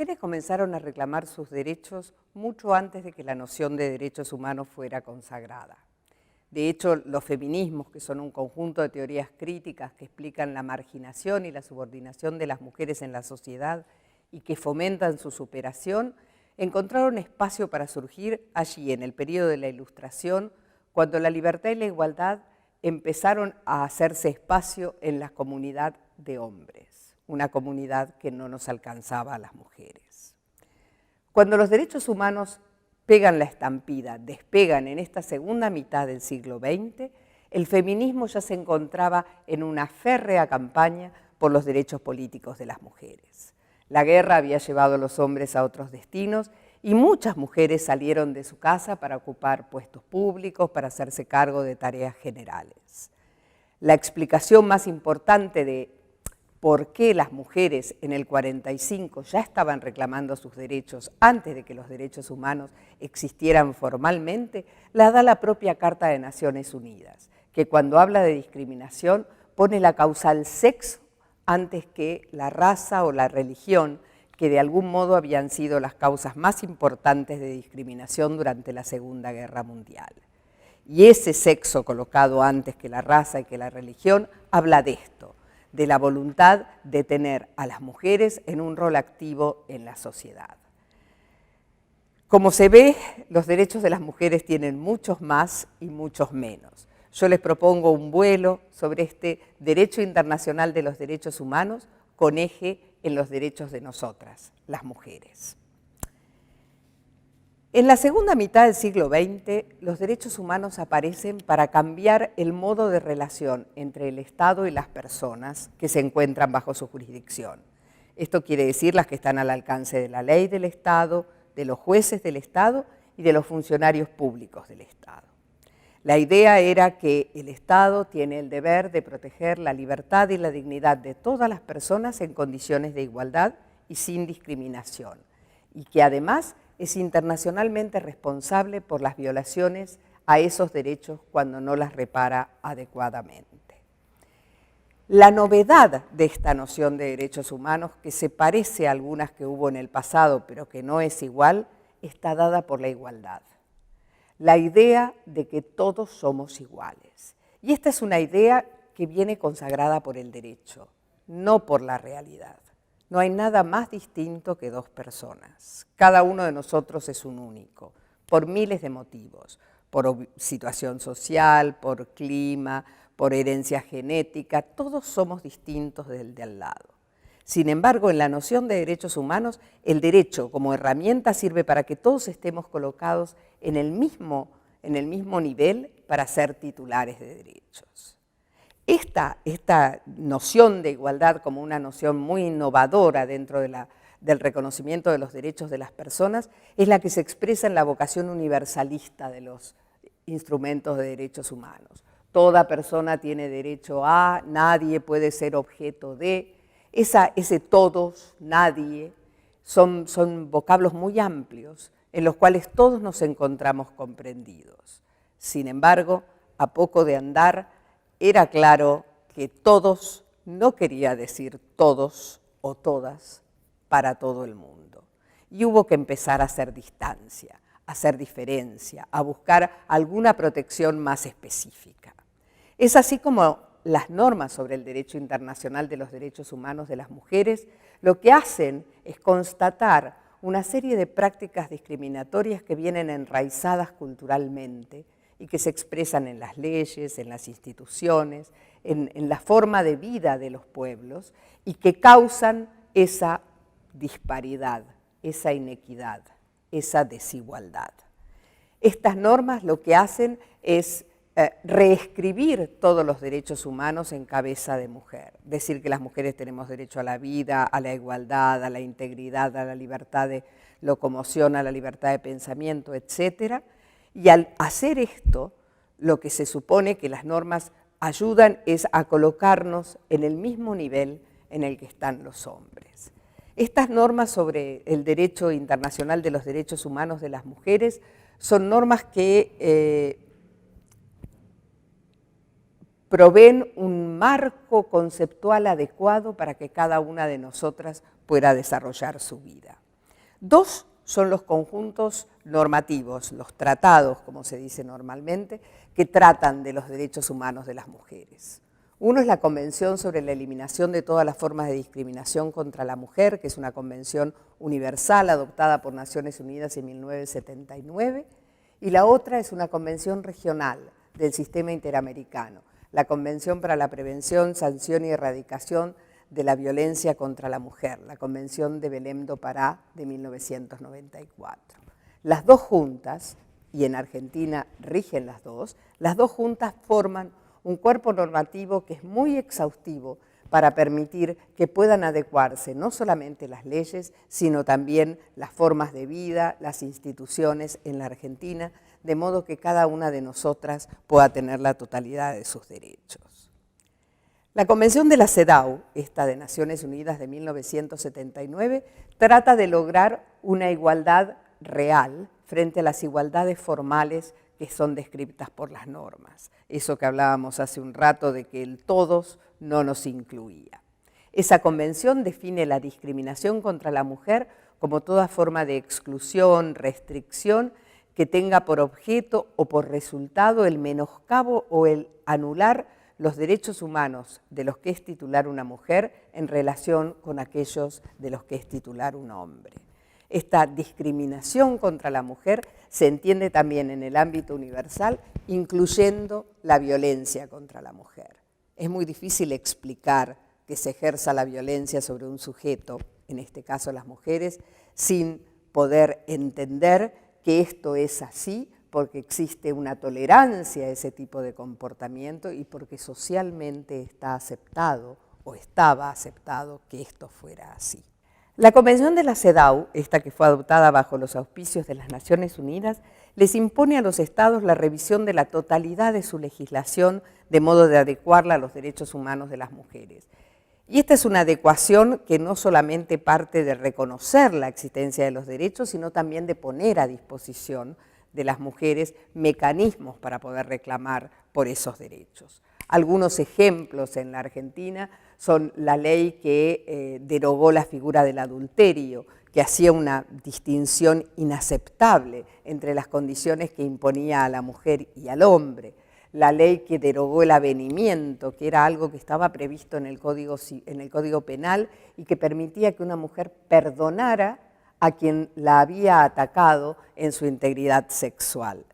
mujeres comenzaron a reclamar sus derechos mucho antes de que la noción de derechos humanos fuera consagrada. De hecho, los feminismos, que son un conjunto de teorías críticas que explican la marginación y la subordinación de las mujeres en la sociedad y que fomentan su superación, encontraron espacio para surgir allí en el periodo de la Ilustración, cuando la libertad y la igualdad empezaron a hacerse espacio en la comunidad de hombres, una comunidad que no nos alcanzaba a las mujeres. Cuando los derechos humanos pegan la estampida, despegan en esta segunda mitad del siglo XX, el feminismo ya se encontraba en una férrea campaña por los derechos políticos de las mujeres. La guerra había llevado a los hombres a otros destinos y muchas mujeres salieron de su casa para ocupar puestos públicos, para hacerse cargo de tareas generales. La explicación más importante de por qué las mujeres en el 45 ya estaban reclamando sus derechos antes de que los derechos humanos existieran formalmente, la da la propia Carta de Naciones Unidas, que cuando habla de discriminación pone la causal sexo antes que la raza o la religión, que de algún modo habían sido las causas más importantes de discriminación durante la Segunda Guerra Mundial. Y ese sexo colocado antes que la raza y que la religión habla de esto, de la voluntad de tener a las mujeres en un rol activo en la sociedad. Como se ve, los derechos de las mujeres tienen muchos más y muchos menos. Yo les propongo un vuelo sobre este derecho internacional de los derechos humanos con eje en los derechos de nosotras, las mujeres. En la segunda mitad del siglo XX, los derechos humanos aparecen para cambiar el modo de relación entre el Estado y las personas que se encuentran bajo su jurisdicción. Esto quiere decir las que están al alcance de la ley del Estado, de los jueces del Estado y de los funcionarios públicos del Estado. La idea era que el Estado tiene el deber de proteger la libertad y la dignidad de todas las personas en condiciones de igualdad y sin discriminación, y que además es internacionalmente responsable por las violaciones a esos derechos cuando no las repara adecuadamente. La novedad de esta noción de derechos humanos, que se parece a algunas que hubo en el pasado, pero que no es igual, está dada por la igualdad. La idea de que todos somos iguales. Y esta es una idea que viene consagrada por el derecho, no por la realidad. No hay nada más distinto que dos personas. Cada uno de nosotros es un único, por miles de motivos, por situación social, por clima, por herencia genética, todos somos distintos del de al lado. Sin embargo, en la noción de derechos humanos, el derecho como herramienta sirve para que todos estemos colocados en el mismo nivel para ser titulares de derechos. Esta noción de igualdad como una noción muy innovadora dentro del reconocimiento de los derechos de las personas es la que se expresa en la vocación universalista de los instrumentos de derechos humanos. Toda persona tiene derecho a, nadie puede ser objeto de. Ese todos, nadie, son vocablos muy amplios en los cuales todos nos encontramos comprendidos. Sin embargo, a poco de andar, era claro que todos no quería decir todos o todas para todo el mundo. Y hubo que empezar a hacer distancia, a hacer diferencia, a buscar alguna protección más específica. Es así como las normas sobre el derecho internacional de los derechos humanos de las mujeres lo que hacen es constatar una serie de prácticas discriminatorias que vienen enraizadas culturalmente y que se expresan en las leyes, en las instituciones, en la forma de vida de los pueblos y que causan esa disparidad, esa inequidad, esa desigualdad. Estas normas lo que hacen es reescribir todos los derechos humanos en cabeza de mujer. Decir que las mujeres tenemos derecho a la vida, a la igualdad, a la integridad, a la libertad de locomoción, a la libertad de pensamiento, etc. Y al hacer esto, lo que se supone que las normas ayudan es a colocarnos en el mismo nivel en el que están los hombres. Estas normas sobre el derecho internacional de los derechos humanos de las mujeres son normas que proveen un marco conceptual adecuado para que cada una de nosotras pueda desarrollar su vida. Dos son los conjuntos normativos, los tratados, como se dice normalmente, que tratan de los derechos humanos de las mujeres. Uno es la Convención sobre la Eliminación de todas las formas de discriminación contra la mujer, que es una convención universal adoptada por Naciones Unidas en 1979, y la otra es una convención regional del sistema interamericano, la Convención para la Prevención, Sanción y Erradicación de la Violencia contra la Mujer, la Convención de Belém do Pará de 1994. Las dos juntas, y en Argentina rigen las dos juntas forman un cuerpo normativo que es muy exhaustivo para permitir que puedan adecuarse no solamente las leyes, sino también las formas de vida, las instituciones en la Argentina, de modo que cada una de nosotras pueda tener la totalidad de sus derechos. La Convención de la CEDAW, esta de Naciones Unidas de 1979, trata de lograr una igualdad real frente a las igualdades formales que son descritas por las normas. Eso que hablábamos hace un rato de que el todos no nos incluía. Esa convención define la discriminación contra la mujer como toda forma de exclusión, restricción, que tenga por objeto o por resultado el menoscabo o el anular los derechos humanos de los que es titular una mujer en relación con aquellos de los que es titular un hombre. Esta discriminación contra la mujer se entiende también en el ámbito universal, incluyendo la violencia contra la mujer. Es muy difícil explicar que se ejerza la violencia sobre un sujeto, en este caso las mujeres, sin poder entender que esto es así, porque existe una tolerancia a ese tipo de comportamiento y porque socialmente está aceptado o estaba aceptado que esto fuera así. La Convención de la CEDAW, esta que fue adoptada bajo los auspicios de las Naciones Unidas, les impone a los estados la revisión de la totalidad de su legislación de modo de adecuarla a los derechos humanos de las mujeres. Y esta es una adecuación que no solamente parte de reconocer la existencia de los derechos, sino también de poner a disposición de las mujeres mecanismos para poder reclamar por esos derechos. Algunos ejemplos en la Argentina son la ley que derogó la figura del adulterio, que hacía una distinción inaceptable entre las condiciones que imponía a la mujer y al hombre. La ley que derogó el avenimiento, que era algo que estaba previsto en el Código Penal y que permitía que una mujer perdonara a quien la había atacado en su integridad sexual.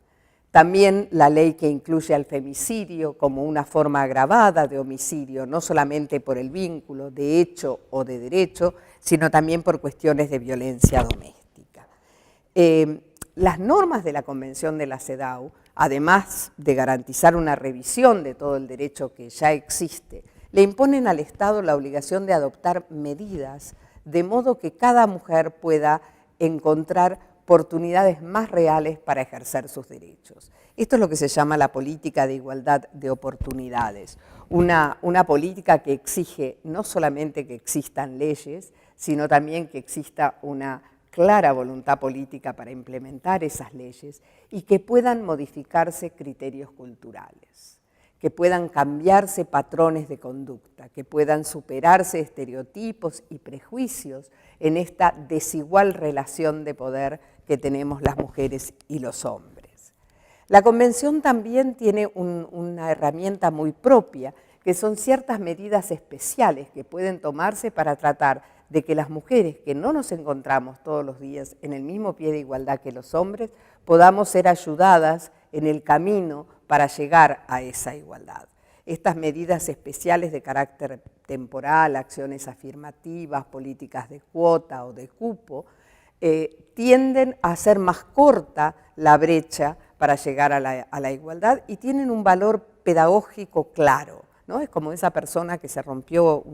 También la ley que incluye al femicidio como una forma agravada de homicidio, no solamente por el vínculo de hecho o de derecho, sino también por cuestiones de violencia doméstica. Las normas de la Convención de la CEDAW, además de garantizar una revisión de todo el derecho que ya existe, le imponen al Estado la obligación de adoptar medidas de modo que cada mujer pueda encontrar oportunidades más reales para ejercer sus derechos. Esto es lo que se llama la política de igualdad de oportunidades, una política que exige no solamente que existan leyes, sino también que exista una clara voluntad política para implementar esas leyes y que puedan modificarse criterios culturales, que puedan cambiarse patrones de conducta, que puedan superarse estereotipos y prejuicios en esta desigual relación de poder que tenemos las mujeres y los hombres. La Convención también tiene una herramienta muy propia, que son ciertas medidas especiales que pueden tomarse para tratar de que las mujeres que no nos encontramos todos los días en el mismo pie de igualdad que los hombres, podamos ser ayudadas en el camino para llegar a esa igualdad. Estas medidas especiales de carácter temporal, acciones afirmativas, políticas de cuota o de cupo, tienden a hacer más corta la brecha para llegar a la igualdad y tienen un valor pedagógico claro, ¿no? Es como esa persona que se rompió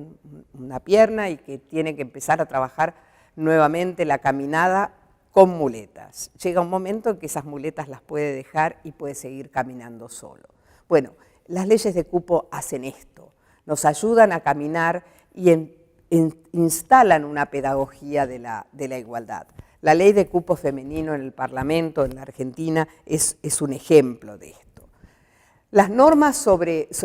una pierna y que tiene que empezar a trabajar nuevamente la caminada con muletas. Llega un momento en que esas muletas las puede dejar y puede seguir caminando solo. Bueno, las leyes de cupo hacen esto, nos ayudan a caminar y instalan una pedagogía de la igualdad. La ley de cupo femenino en el Parlamento en la Argentina es un ejemplo de esto. Las normas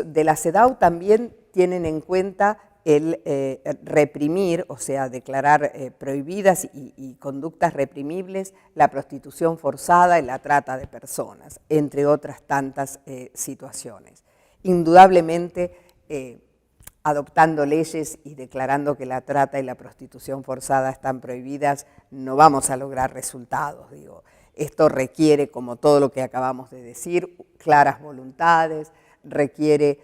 de la CEDAW también tienen en cuenta el reprimir, o sea, declarar prohibidas y conductas reprimibles la prostitución forzada y la trata de personas, entre otras tantas situaciones. Indudablemente, adoptando leyes y declarando que la trata y la prostitución forzada están prohibidas, no vamos a lograr resultados, digo. Esto requiere, como todo lo que acabamos de decir, claras voluntades, requiere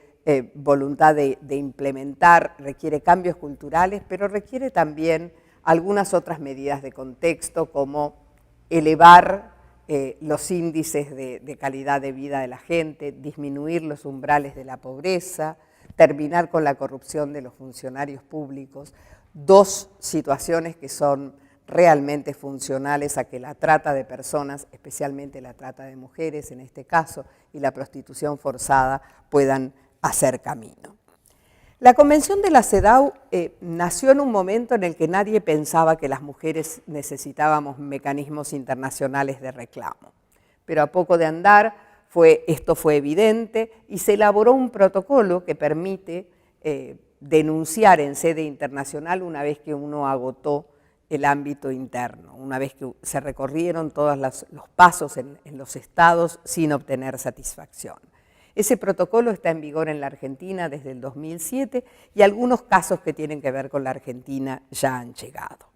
voluntad de implementar, requiere cambios culturales, pero requiere también algunas otras medidas de contexto, como elevar los índices de calidad de vida de la gente, disminuir los umbrales de la pobreza, terminar con la corrupción de los funcionarios públicos, dos situaciones que son realmente funcionales a que la trata de personas, especialmente la trata de mujeres en este caso, y la prostitución forzada puedan hacer camino. La Convención de la CEDAW nació en un momento en el que nadie pensaba que las mujeres necesitábamos mecanismos internacionales de reclamo, pero a poco de andar esto fue evidente y se elaboró un protocolo que permite denunciar en sede internacional una vez que uno agotó el ámbito interno, una vez que se recorrieron todos los pasos en los estados sin obtener satisfacción. Ese protocolo está en vigor en la Argentina desde el 2007 y algunos casos que tienen que ver con la Argentina ya han llegado.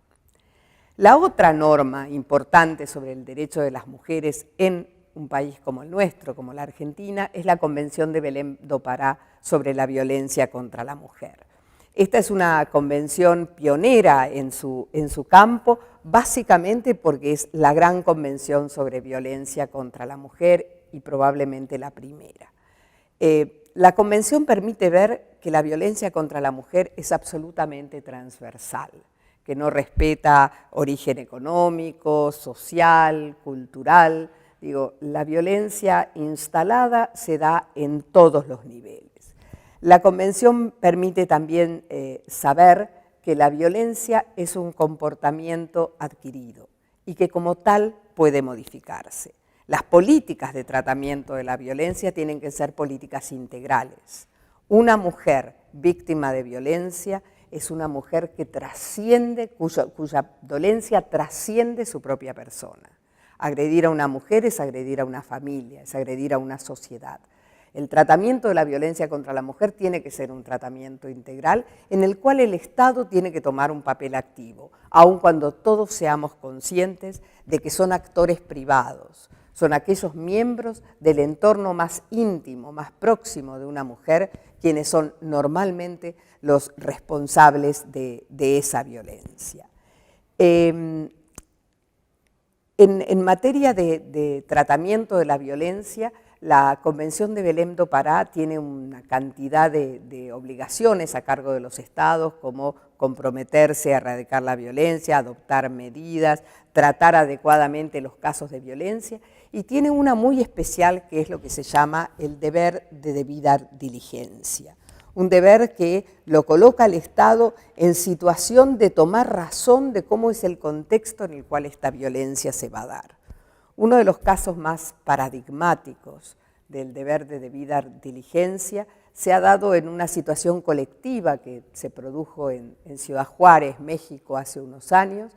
La otra norma importante sobre el derecho de las mujeres en un país como el nuestro, como la Argentina, es la Convención de Belém do Pará sobre la violencia contra la mujer. Esta es una convención pionera en su campo, básicamente porque es la gran convención sobre violencia contra la mujer y probablemente la primera. La convención permite ver que la violencia contra la mujer es absolutamente transversal, que no respeta origen económico, social, cultural. Digo, la violencia instalada se da en todos los niveles. La Convención permite también saber que la violencia es un comportamiento adquirido y que como tal puede modificarse. Las políticas de tratamiento de la violencia tienen que ser políticas integrales. Una mujer víctima de violencia es una mujer que trasciende, cuya dolencia trasciende su propia persona. Agredir a una mujer es agredir a una familia, es agredir a una sociedad. El tratamiento de la violencia contra la mujer tiene que ser un tratamiento integral en el cual el Estado tiene que tomar un papel activo, aun cuando todos seamos conscientes de que son actores privados, son aquellos miembros del entorno más íntimo, más próximo de una mujer, quienes son normalmente los responsables de esa violencia. En materia de tratamiento de la violencia, la Convención de Belém do Pará tiene una cantidad de obligaciones a cargo de los estados, como comprometerse a erradicar la violencia, adoptar medidas, tratar adecuadamente los casos de violencia, y tiene una muy especial que es lo que se llama el deber de debida diligencia. Un deber que lo coloca al Estado en situación de tomar razón de cómo es el contexto en el cual esta violencia se va a dar. Uno de los casos más paradigmáticos del deber de debida diligencia se ha dado en una situación colectiva que se produjo en Ciudad Juárez, México, hace unos años,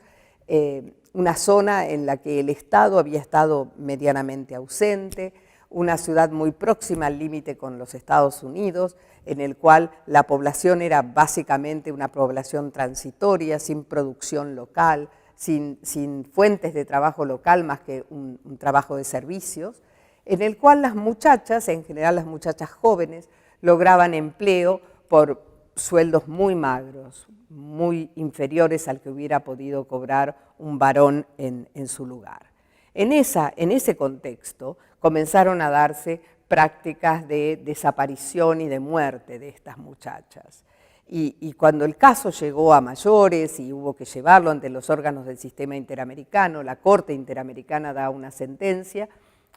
una zona en la que el Estado había estado medianamente ausente, una ciudad muy próxima al límite con los Estados Unidos, en el cual la población era básicamente una población transitoria, sin producción local, sin fuentes de trabajo local más que un trabajo de servicios, en el cual las muchachas, en general las muchachas jóvenes, lograban empleo por sueldos muy magros, muy inferiores al que hubiera podido cobrar un varón en su lugar. En ese contexto comenzaron a darse prácticas de desaparición y de muerte de estas muchachas. Y cuando el caso llegó a mayores y hubo que llevarlo ante los órganos del sistema interamericano, la Corte Interamericana da una sentencia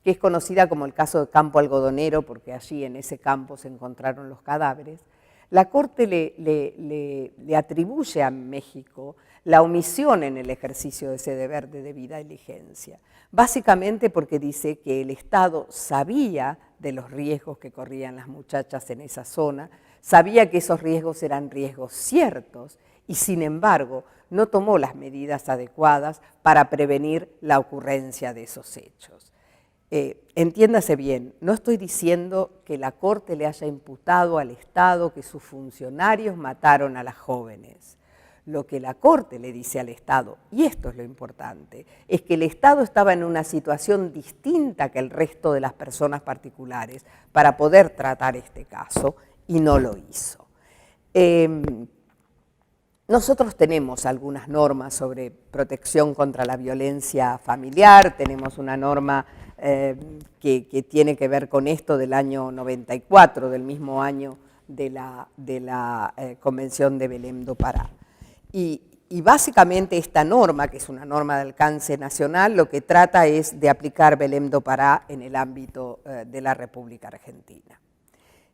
que es conocida como el caso de Campo Algodonero, porque allí en ese campo se encontraron los cadáveres. La Corte le atribuye a México la omisión en el ejercicio de ese deber de debida diligencia, básicamente porque dice que el Estado sabía de los riesgos que corrían las muchachas en esa zona, Sabía que esos riesgos eran riesgos ciertos y, sin embargo, no tomó las medidas adecuadas para prevenir la ocurrencia de esos hechos. Entiéndase bien, no estoy diciendo que la Corte le haya imputado al Estado que sus funcionarios mataron a las jóvenes. Lo que la Corte le dice al Estado, y esto es lo importante, es que el Estado estaba en una situación distinta que el resto de las personas particulares para poder tratar este caso, y no lo hizo. Nosotros tenemos algunas normas sobre protección contra la violencia familiar, tenemos una norma que tiene que ver con esto del año 94, del mismo año de la Convención de Belém do Pará. Y básicamente esta norma, que es una norma de alcance nacional, lo que trata es de aplicar Belém do Pará en el ámbito de la República Argentina.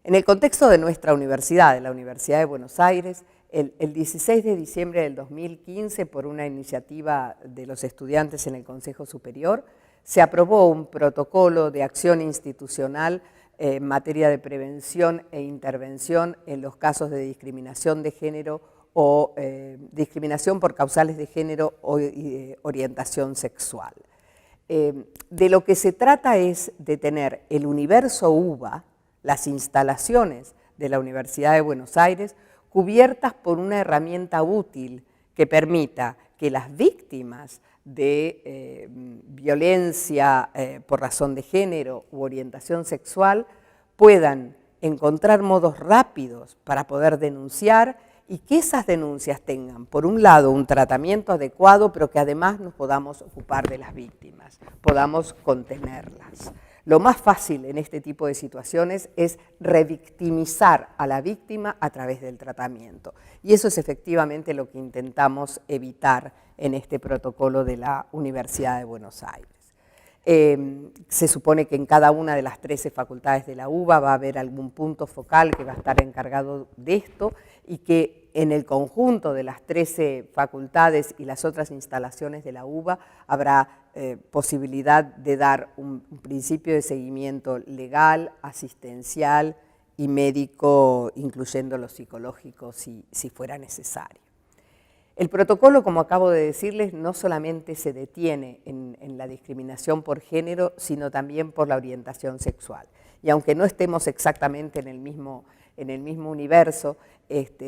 En el contexto de nuestra universidad, de la Universidad de Buenos Aires, el 16 de diciembre del 2015, por una iniciativa de los estudiantes en el Consejo Superior, se aprobó un protocolo de acción institucional en materia de prevención e intervención en los casos de discriminación de género o discriminación por causales de género o orientación sexual. De lo que se trata es de tener el universo UBA, las instalaciones de la Universidad de Buenos Aires, cubiertas por una herramienta útil que permita que las víctimas de violencia por razón de género u orientación sexual puedan encontrar modos rápidos para poder denunciar y que esas denuncias tengan, por un lado, un tratamiento adecuado, pero que además nos podamos ocupar de las víctimas, podamos contenerlas. Lo más fácil en este tipo de situaciones es revictimizar a la víctima a través del tratamiento. Y eso es efectivamente lo que intentamos evitar en este protocolo de la Universidad de Buenos Aires. Se supone que en cada una de las 13 facultades de la UBA va a haber algún punto focal que va a estar encargado de esto y que en el conjunto de las 13 facultades y las otras instalaciones de la UBA habrá posibilidad de dar un principio de seguimiento legal, asistencial y médico, incluyendo lo psicológico si fuera necesario. El protocolo, como acabo de decirles, no solamente se detiene en la discriminación por género, sino también por la orientación sexual. Y aunque no estemos exactamente en el mismo universo,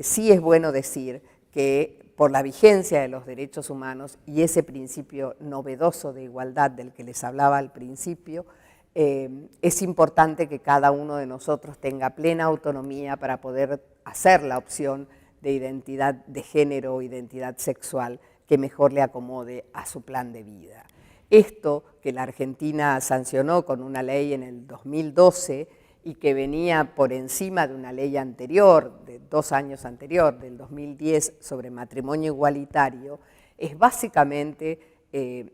sí es bueno decir que por la vigencia de los derechos humanos y ese principio novedoso de igualdad del que les hablaba al principio, es importante que cada uno de nosotros tenga plena autonomía para poder hacer la opción de identidad de género o identidad sexual que mejor le acomode a su plan de vida. Esto que la Argentina sancionó con una ley en el 2012 y que venía por encima de una ley anterior, de 2 años anterior, del 2010, sobre matrimonio igualitario, es básicamente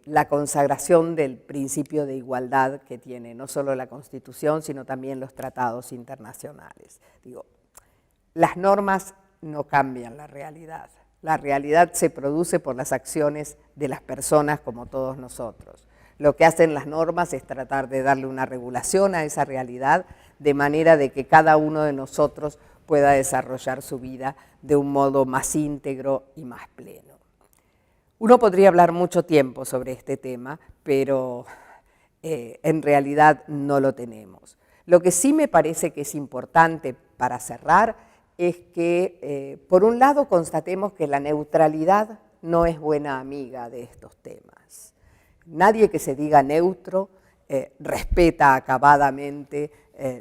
la consagración del principio de igualdad que tiene no solo la Constitución, sino también los tratados internacionales. Digo, las normas no cambian la realidad. La realidad se produce por las acciones de las personas como todos nosotros. Lo que hacen las normas es tratar de darle una regulación a esa realidad de manera de que cada uno de nosotros pueda desarrollar su vida de un modo más íntegro y más pleno. Uno podría hablar mucho tiempo sobre este tema, pero en realidad no lo tenemos. Lo que sí me parece que es importante para cerrar es que, por un lado, constatemos que la neutralidad no es buena amiga de estos temas. Nadie que se diga neutro respeta acabadamente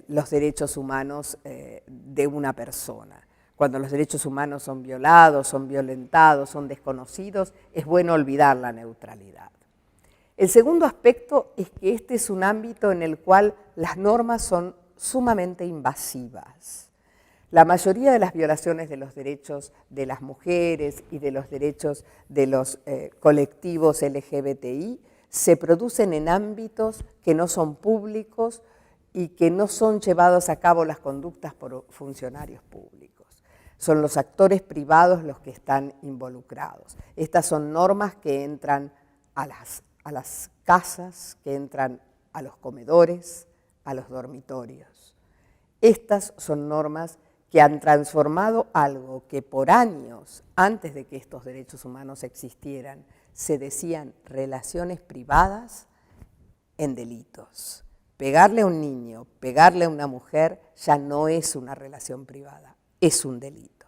los derechos humanos de una persona. Cuando los derechos humanos son violados, son violentados, son desconocidos, es bueno olvidar la neutralidad. El segundo aspecto es que este es un ámbito en el cual las normas son sumamente invasivas. La mayoría de las violaciones de los derechos de las mujeres y de los derechos de los colectivos LGBTI se producen en ámbitos que no son públicos y que no son llevados a cabo las conductas por funcionarios públicos. Son los actores privados los que están involucrados. Estas son normas que entran a las casas, que entran a los comedores, a los dormitorios. Estas son normas que han transformado algo que por años, antes de que estos derechos humanos existieran, se decían relaciones privadas, en delitos. Pegarle a un niño, pegarle a una mujer, ya no es una relación privada, es un delito.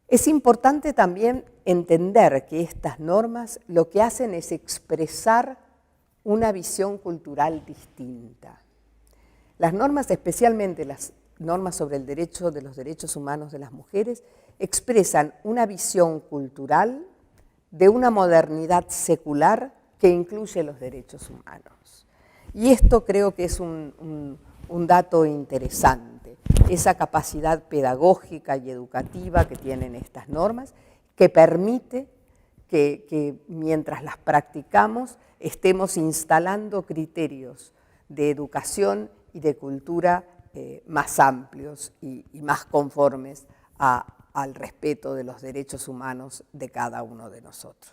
Es importante también entender que estas normas lo que hacen es expresar una visión cultural distinta. Las normas, especialmente las normas sobre el derecho de los derechos humanos de las mujeres, expresan una visión cultural de una modernidad secular que incluye los derechos humanos. Y esto creo que es un dato interesante, esa capacidad pedagógica y educativa que tienen estas normas, que permite que mientras las practicamos estemos instalando criterios de educación y de cultura más amplios y más conformes al respeto de los derechos humanos de cada uno de nosotros.